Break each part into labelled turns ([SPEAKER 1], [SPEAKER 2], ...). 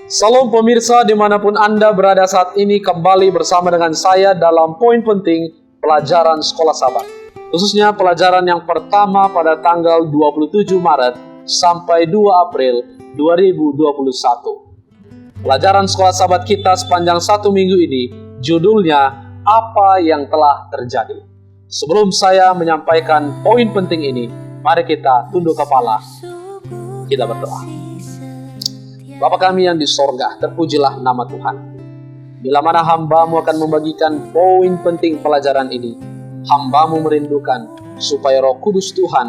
[SPEAKER 1] Salam pemirsa dimanapun Anda berada saat ini, kembali bersama dengan saya dalam poin penting pelajaran sekolah Sabat. Khususnya pelajaran yang pertama pada tanggal 27 Maret sampai 2 April 2021. Pelajaran sekolah Sabat kita sepanjang satu minggu ini judulnya Apa yang telah terjadi. Sebelum saya menyampaikan poin penting ini, mari kita tunduk kepala, kita berdoa. Bapa kami yang di sorga, terpujilah nama Tuhan. Bila mana hamba-Mu akan membagikan poin penting pelajaran ini, hamba-Mu merindukan supaya Roh Kudus Tuhan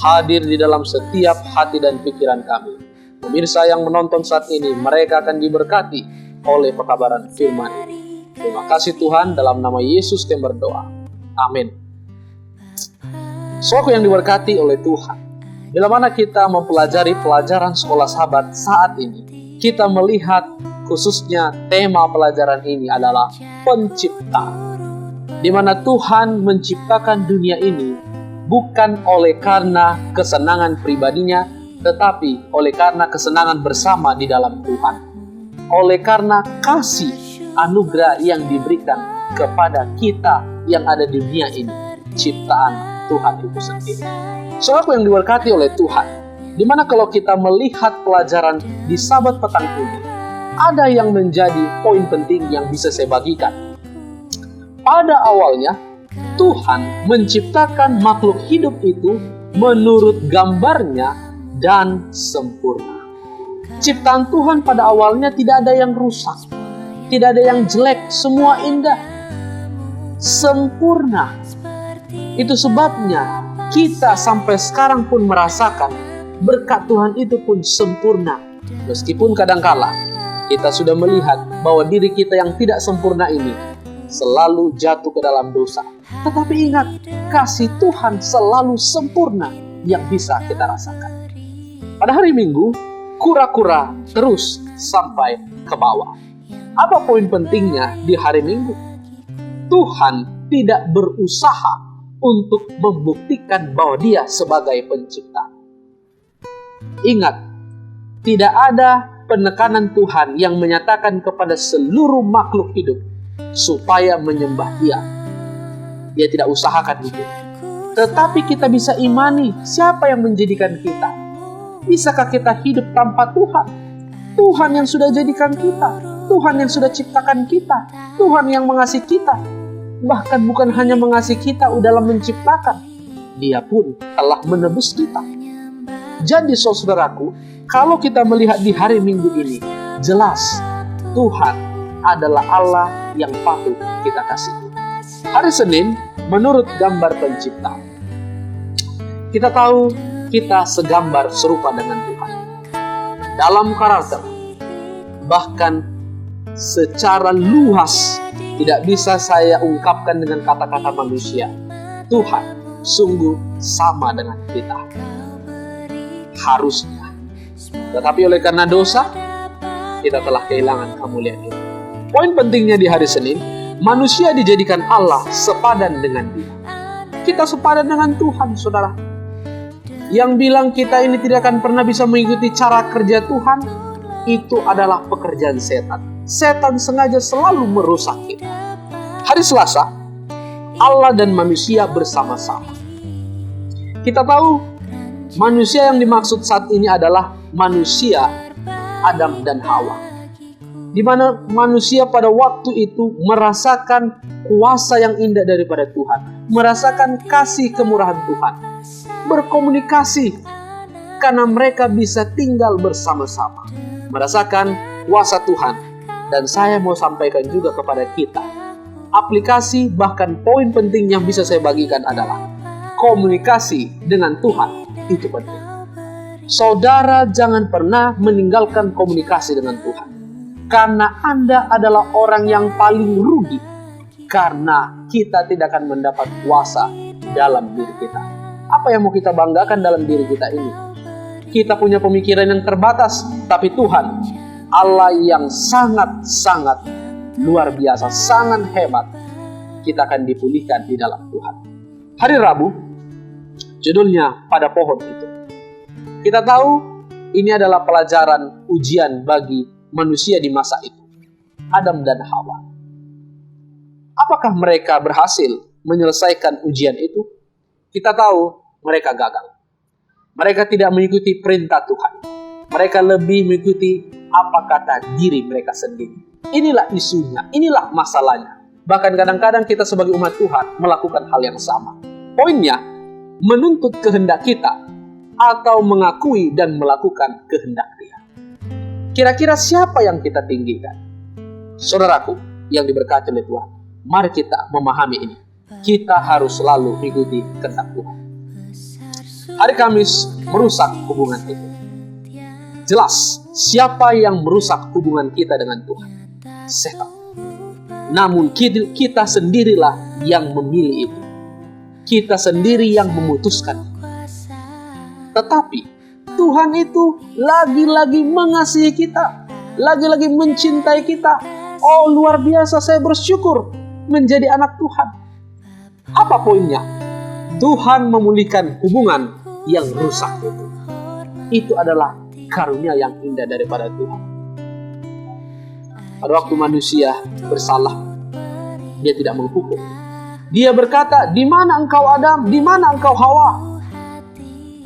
[SPEAKER 1] hadir di dalam setiap hati dan pikiran kami. Pemirsa yang menonton saat ini, mereka akan diberkati oleh pekabaran firman ini. Terima kasih Tuhan, dalam nama Yesus kami berdoa. Amin. Saudaraku yang diberkati oleh Tuhan, bila mana kita mempelajari pelajaran sekolah Sabat saat ini, kita melihat khususnya tema pelajaran ini adalah pencipta. Di mana Tuhan menciptakan dunia ini bukan oleh karena kesenangan pribadinya, tetapi oleh karena kesenangan bersama di dalam Tuhan. Oleh karena kasih anugerah yang diberikan kepada kita yang ada di dunia ini, ciptaan Tuhan itu sendiri. Saudaraku yang diberkati oleh Tuhan, dimana kalau kita melihat pelajaran di Sabat petang ini, ada yang menjadi poin penting yang bisa saya bagikan. Pada awalnya, Tuhan menciptakan makhluk hidup itu menurut gambarnya dan sempurna. Ciptaan Tuhan pada awalnya tidak ada yang rusak, tidak ada yang jelek, semua indah, sempurna. Itu sebabnya kita sampai sekarang pun merasakan berkat Tuhan itu pun sempurna. Meskipun kadangkala kita sudah melihat bahwa diri kita yang tidak sempurna ini selalu jatuh ke dalam dosa. Tetapi ingat, kasih Tuhan selalu sempurna yang bisa kita rasakan. Pada hari Minggu, kura-kura terus sampai ke bawah. Apa poin pentingnya di hari Minggu? Tuhan tidak berusaha untuk membuktikan bahwa Dia sebagai pencipta. Ingat, tidak ada penekanan Tuhan yang menyatakan kepada seluruh makhluk hidup supaya menyembah Dia. Dia tidak usahakan itu. Tetapi kita bisa imani siapa yang menjadikan kita. Bisakah kita hidup tanpa Tuhan? Tuhan yang sudah jadikan kita, Tuhan yang sudah ciptakan kita, Tuhan yang mengasihi kita. Bahkan bukan hanya mengasihi kita dalam menciptakan, Dia pun telah menebus kita. Jadi saudaraku, kalau kita melihat di hari Minggu ini, jelas Tuhan adalah Allah yang patut kita kasihi. Hari Senin, menurut gambar pencipta, kita tahu kita segambar serupa dengan Tuhan. Dalam karakter, bahkan secara luas, tidak bisa saya ungkapkan dengan kata-kata manusia. Tuhan sungguh sama dengan kita. Harusnya. Tetapi oleh karena dosa, kita telah kehilangan kemuliaan itu. Poin pentingnya di hari Senin, manusia dijadikan Allah sepadan dengan Dia. Kita sepadan dengan Tuhan, saudara. Yang bilang kita ini tidak akan pernah bisa mengikuti cara kerja Tuhan, itu adalah pekerjaan setan. Setan sengaja selalu merusak kita. Hari Selasa, Allah dan manusia bersama-sama. Kita tahu manusia yang dimaksud saat ini adalah manusia Adam dan Hawa. Di mana manusia pada waktu itu merasakan kuasa yang indah daripada Tuhan, merasakan kasih kemurahan Tuhan, berkomunikasi karena mereka bisa tinggal bersama-sama, merasakan kuasa Tuhan. Dan saya mau sampaikan juga kepada kita, aplikasi bahkan poin penting yang bisa saya bagikan adalah komunikasi dengan Tuhan itu penting. Saudara jangan pernah meninggalkan komunikasi dengan Tuhan, karena Anda adalah orang yang paling rugi, karena kita tidak akan mendapat kuasa dalam diri kita. Apa yang mau kita banggakan dalam diri kita ini? Kita punya pemikiran yang terbatas, tapi Tuhan Allah yang sangat-sangat luar biasa, sangat hebat, kita akan dipulihkan di dalam Tuhan. Hari Rabu, judulnya Pada Pohon Itu. Kita tahu ini adalah pelajaran ujian bagi manusia di masa itu, Adam dan Hawa. Apakah mereka berhasil menyelesaikan ujian itu? Kita tahu mereka gagal. Mereka tidak mengikuti perintah Tuhan. Mereka lebih mengikuti apa kata diri mereka sendiri. Inilah isunya, inilah masalahnya. Bahkan kadang-kadang kita sebagai umat Tuhan melakukan hal yang sama. Poinnya, menuntut kehendak kita atau mengakui dan melakukan kehendak Dia. Kira-kira siapa yang kita tinggikan? Saudaraku yang diberkati oleh Tuhan, mari kita memahami ini. Kita harus selalu mengikuti kehendak Tuhan. Hari Kamis merusak hubungan itu. Jelas, siapa yang merusak hubungan kita dengan Tuhan? Setan. Namun kita sendirilah yang memilih itu. Kita sendiri yang memutuskan. Tetapi Tuhan itu lagi-lagi mengasihi kita, lagi-lagi mencintai kita. Oh, luar biasa, saya bersyukur menjadi anak Tuhan. Apa poinnya? Tuhan memulihkan hubungan yang rusak itu. Itu adalah karunia yang indah daripada Tuhan. Pada waktu manusia bersalah, Dia tidak menghukum. Dia berkata, "Di mana engkau Adam? Di mana engkau Hawa?"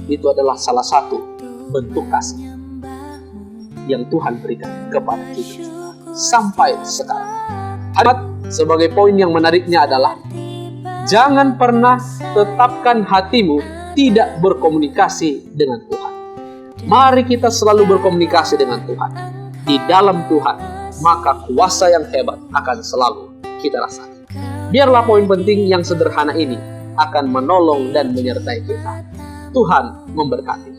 [SPEAKER 1] Itu adalah salah satu bentuk kasih yang Tuhan berikan kepada kita sampai sekarang. Sebagai poin yang menariknya adalah, jangan pernah tetapkan hatimu tidak berkomunikasi dengan Tuhan. Mari kita selalu berkomunikasi dengan Tuhan. Di dalam Tuhan, maka kuasa yang hebat akan selalu kita rasakan. Biarlah poin penting yang sederhana ini akan menolong dan menyertai kita. Tuhan memberkati.